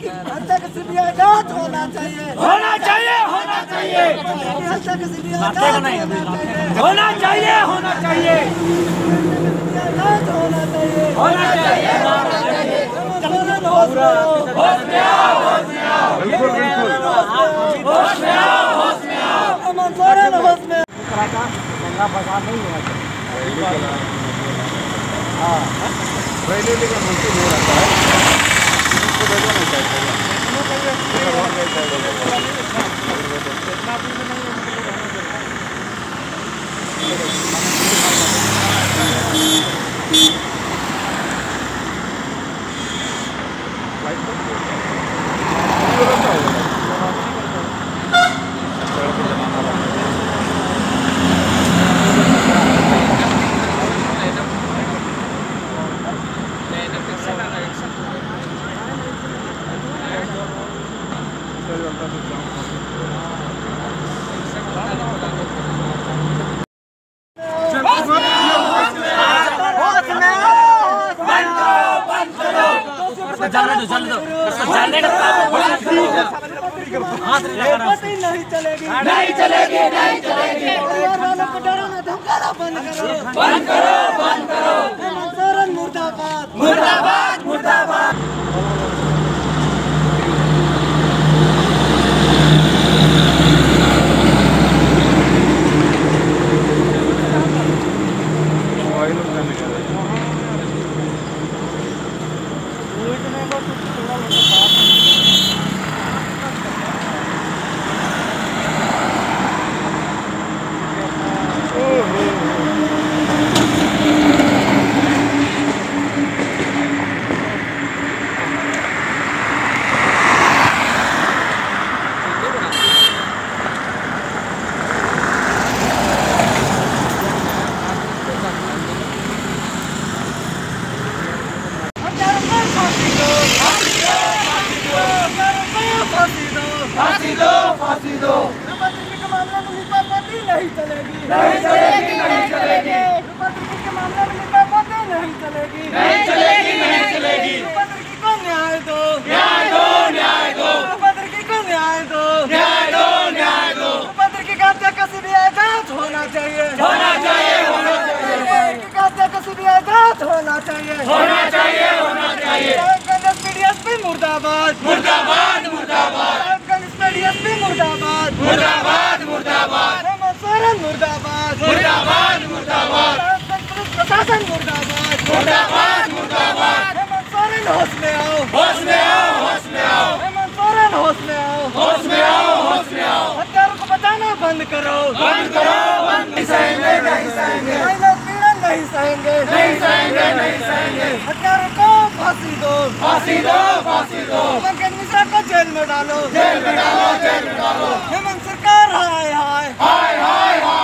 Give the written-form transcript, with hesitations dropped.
की हत्या का सीबीआई जांच होना चाहिए, होना चाहिए, होना चाहिए, हत्या का सीबीआई जांच होना चाहिए, होना चाहिए, जांच होना चाहिए, होना चाहिए, होना चाहिए। होश में आओ, होश में आओ, बिल्कुल बिल्कुल होश में आओ, होश में आओ, हेमंत सोरेन होश में। दंगा फसाद नहीं होना चाहिए। हाँ, रैली का मुमकिन नहीं रहता है, इसको भेजना नहीं चाहिए। नहीं चलेगी, नहीं चलेगी, नहीं चलेगी। परिवार वालों को डराना धमकाना बंद करो, बंद करो, बंद करो। हेमंत सोरेन मुर्दाबाद, मुर्दाबाद, मुर्दाबाद। फांसी दो, फांसी दो। रुपा के मामले में लिपापोती नहीं चलेगी, नहीं चलेगी, नहीं चलेगी, रुपा के मामले में लिपापोती नहीं चलेगी, नहीं चलेगी, नहीं चलेगी। रुपा को न्याय दो, न्याय दो, न्याय दो, रुपा को न्याय दो, न्याय दो, न्याय दो। रुपा की हत्या का सीबीआई जांच होना चाहिए, होना चाहिए, होना चाहिए, हत्या का सीबीआई जांच होना चाहिए, होना चाहिए, होना चाहिए। डीएसपी मुर्दाबाद, मुर्दाबाद, मुर्दाबाद, डीएसपी मुर्दाबाद, मुर्दाबाद, मुर्दाबाद, हेमंत सोरेन मुर्दाबाद, मुर्दाबाद, मुर्दाबाद, पुलिस प्रशासन मुर्दाबाद, मुर्दाबाद, मुर्दाबाद। हेमंत सोरेन होश में आओ, होश में आओ, होश में आओ, हेमंत सोरेन होश में आओ, होश में आओ, होश में आओ। हत्यारों को बचाना बंद करो, बंद करो, बंद नहीं सहेंगे, नहीं सहेंगे, महिला पीड़न नहीं सहेंगे, नहीं सहेंगे, नहीं सहेंगे। हत्यारों को फांसी दो, फांसी दो, फांसी दो। पंकज मिश्रा को जेल में डालो, जेल में डालो, जेल में डालो। हेमंत सरकार हाय हाय, हाय, हाय, हाय।